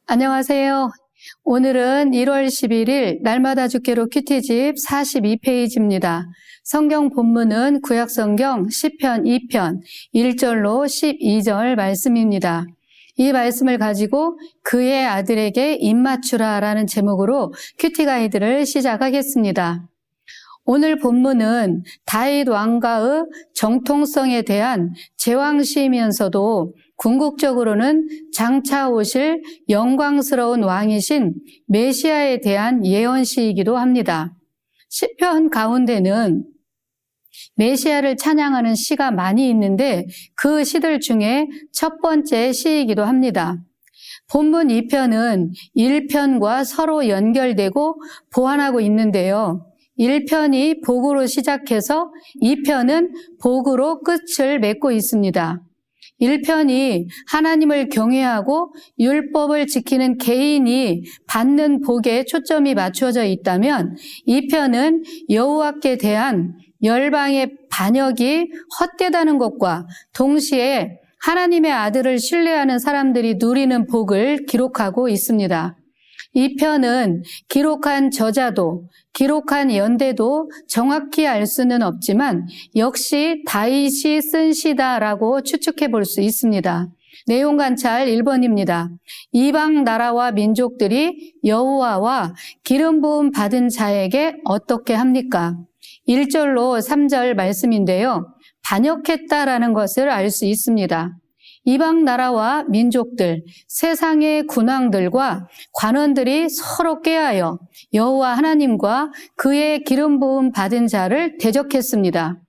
안녕하세요. 오늘은 1월 11일 날마다 주께로 큐티집 42페이지입니다. 성경 본문은 구약성경 시편 2편 1절로 12절 말씀입니다. 이 말씀을 가지고 그의 아들에게 입맞추라라는 제목으로 큐티 가이드를 시작하겠습니다. 오늘 본문은 다윗 왕가의 정통성에 대한 제왕시이면서도 궁극적으로는 장차 오실 영광스러운 왕이신 메시아에 대한 예언시이기도 합니다. 시편 가운데는 메시아를 찬양하는 시가 많이 있는데 그 시들 중에 첫 번째 시이기도 합니다. 본문 2편은 1편과 서로 연결되고 보완하고 있는데요. 1편이 복으로 시작해서 2편은 복으로 끝을 맺고 있습니다. 1편이 하나님을 경외하고 율법을 지키는 개인이 받는 복에 초점이 맞춰져 있다면 2편은 여호와께 대한 열방의 반역이 헛되다는 것과 동시에 하나님의 아들을 신뢰하는 사람들이 누리는 복을 기록하고 있습니다. 이 편은 기록한 저자도 기록한 연대도 정확히 알 수는 없지만 역시 다윗이 쓴 시다라고 추측해 볼 수 있습니다. 내용 관찰 1번입니다. 이방 나라와 민족들이 여호와와 기름 부음 받은 자에게 어떻게 합니까? 1절로 3절 말씀인데요. 반역했다라는 것을 알 수 있습니다. 이방 나라와 민족들, 세상의 군왕들과 관원들이 서로 꾀하여 여호와 하나님과 그의 기름 부음 받은 자를 대적했습니다.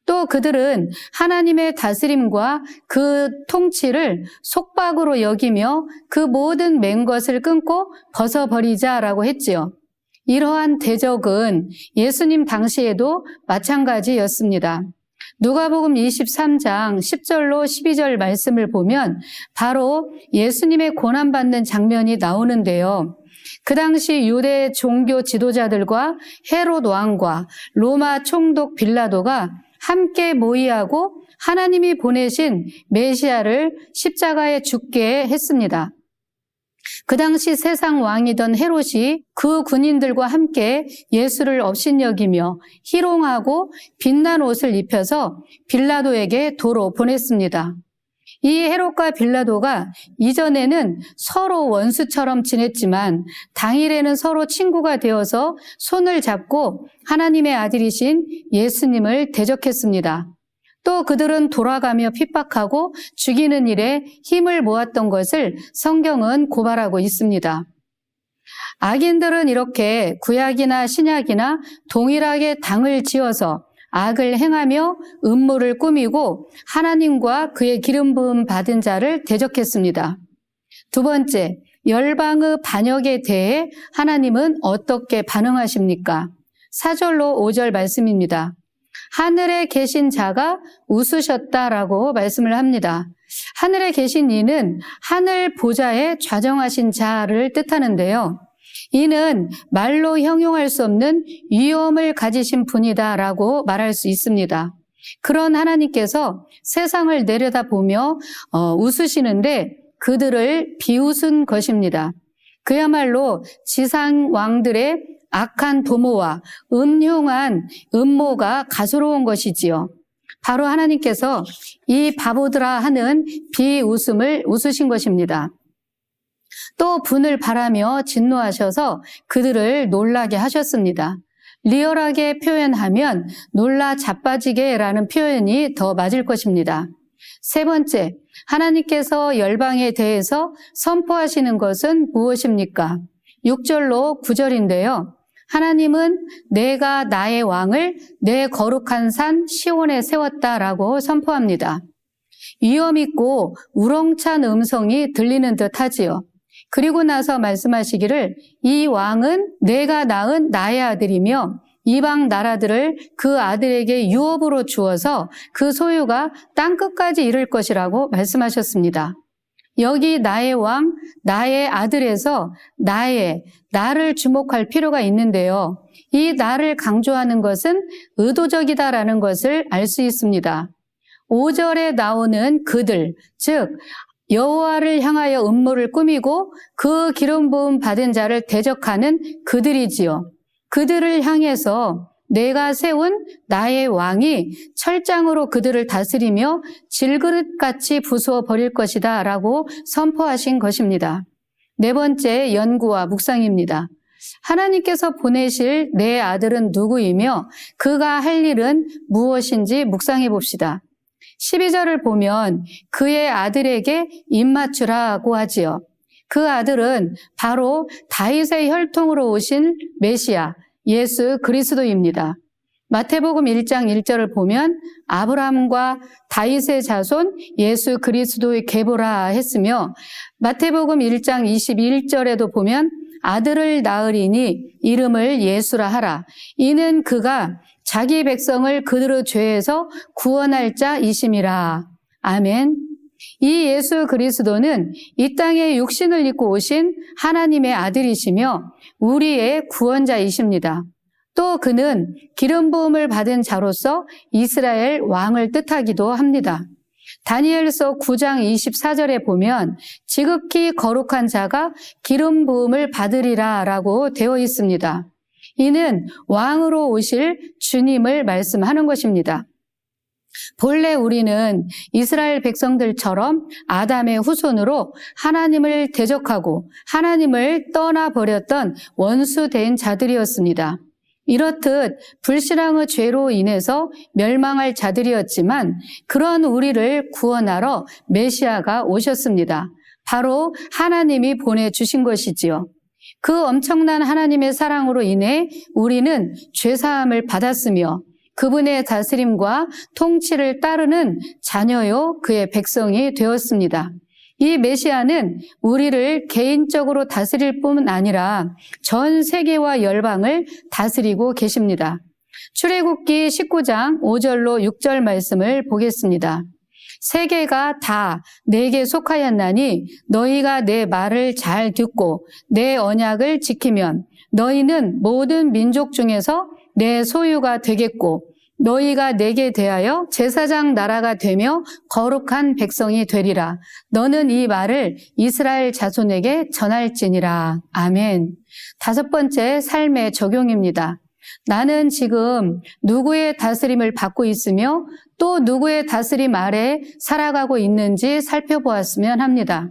또 그들은 하나님의 다스림과 그 통치를 속박으로 여기며 그 모든 맹것을 끊고 벗어버리자라고 했지요. 이러한 대적은 예수님 당시에도 마찬가지였습니다. 누가복음 23장 10절로 12절 말씀을 보면 바로 예수님의 고난받는 장면이 나오는데요. 그 당시 유대 종교 지도자들과 헤롯 왕과 로마 총독 빌라도가 함께 모의하고 하나님이 보내신 메시아를 십자가에 죽게 했습니다. 그 당시 세상 왕이던 헤롯이 그 군인들과 함께 예수를 업신여기며 희롱하고 빛난 옷을 입혀서 빌라도에게 도로 보냈습니다. 이 헤롯과 빌라도가 이전에는 서로 원수처럼 지냈지만 당일에는 서로 친구가 되어서 손을 잡고 하나님의 아들이신 예수님을 대적했습니다. 또 그들은 돌아가며 핍박하고 죽이는 일에 힘을 모았던 것을 성경은 고발하고 있습니다. 악인들은 이렇게 구약이나 신약이나 동일하게 당을 지어서 악을 행하며 음모를 꾸미고 하나님과 그의 기름 부음 받은 자를 대적했습니다. 두 번째, 열방의 반역에 대해 하나님은 어떻게 반응하십니까? 4절로 5절 말씀입니다. 하늘에 계신 자가 웃으셨다라고 말씀을 합니다. 하늘에 계신 이는 하늘 보좌에 좌정하신 자를 뜻하는데요. 이는 말로 형용할 수 없는 위엄을 가지신 분이다라고 말할 수 있습니다. 그런 하나님께서 세상을 내려다보며 웃으시는데 그들을 비웃은 것입니다. 그야말로 지상 왕들의 악한 도모와 음흉한 음모가 가소로운 것이지요. 바로 하나님께서 이 바보들아 하는 비웃음을 웃으신 것입니다. 또 분을 바라며 진노하셔서 그들을 놀라게 하셨습니다. 리얼하게 표현하면 놀라 자빠지게라는 표현이 더 맞을 것입니다. 세 번째, 하나님께서 열방에 대해서 선포하시는 것은 무엇입니까? 6절로 9절인데요. 하나님은 내가 나의 왕을 내 거룩한 산 시온에 세웠다라고 선포합니다. 위엄 있고 우렁찬 음성이 들리는 듯 하지요. 그리고 나서 말씀하시기를 이 왕은 내가 낳은 나의 아들이며 이방 나라들을 그 아들에게 유업으로 주어서 그 소유가 땅끝까지 이를 것이라고 말씀하셨습니다. 여기 나의 왕, 나의 아들에서 나를 주목할 필요가 있는데요. 이 나를 강조하는 것은 의도적이다라는 것을 알 수 있습니다. 5절에 나오는 그들, 즉 여호와를 향하여 음모를 꾸미고 그 기름 부음 받은 자를 대적하는 그들이지요. 그들을 향해서 내가 세운 나의 왕이 철장으로 그들을 다스리며 질그릇같이 부수어 버릴 것이다 라고 선포하신 것입니다. 네 번째 연구와 묵상입니다. 하나님께서 보내실 내 아들은 누구이며 그가 할 일은 무엇인지 묵상해 봅시다. 12절을 보면 그의 아들에게 입맞추라고 하지요. 그 아들은 바로 다윗의 혈통으로 오신 메시아 예수 그리스도입니다. 마태복음 1장 1절을 보면 아브라함과 다윗의 자손 예수 그리스도의 계보라 했으며 마태복음 1장 21절에도 보면 아들을 낳으리니 이름을 예수라 하라. 이는 그가 자기 백성을 그들의 죄에서 구원할 자이심이라. 아멘. 이 예수 그리스도는 이 땅에 육신을 입고 오신 하나님의 아들이시며 우리의 구원자이십니다. 또 그는 기름 부음을 받은 자로서 이스라엘 왕을 뜻하기도 합니다. 다니엘서 9장 24절에 보면 지극히 거룩한 자가 기름 부음을 받으리라 라고 되어 있습니다. 이는 왕으로 오실 주님을 말씀하는 것입니다. 본래 우리는 이스라엘 백성들처럼 아담의 후손으로 하나님을 대적하고 하나님을 떠나버렸던 원수된 자들이었습니다. 이렇듯 불신앙의 죄로 인해서 멸망할 자들이었지만 그런 우리를 구원하러 메시아가 오셨습니다. 바로 하나님이 보내주신 것이지요. 그 엄청난 하나님의 사랑으로 인해 우리는 죄사함을 받았으며 그분의 다스림과 통치를 따르는 자녀요 그의 백성이 되었습니다. 이 메시아는 우리를 개인적으로 다스릴 뿐 아니라 전 세계와 열방을 다스리고 계십니다. 출애굽기 19장 5절로 6절 말씀을 보겠습니다. 세계가 다 내게 속하였나니 너희가 내 말을 잘 듣고 내 언약을 지키면 너희는 모든 민족 중에서 내 소유가 되겠고 너희가 내게 대하여 제사장 나라가 되며 거룩한 백성이 되리라. 너는 이 말을 이스라엘 자손에게 전할지니라. 아멘. 다섯 번째 삶의 적용입니다. 나는 지금 누구의 다스림을 받고 있으며 또 누구의 다스림 아래 살아가고 있는지 살펴보았으면 합니다.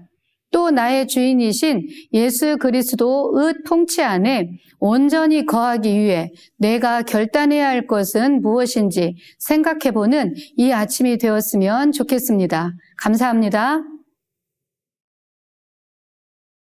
또 나의 주인이신 예수 그리스도의 통치 안에 온전히 거하기 위해 내가 결단해야 할 것은 무엇인지 생각해보는 이 아침이 되었으면 좋겠습니다. 감사합니다.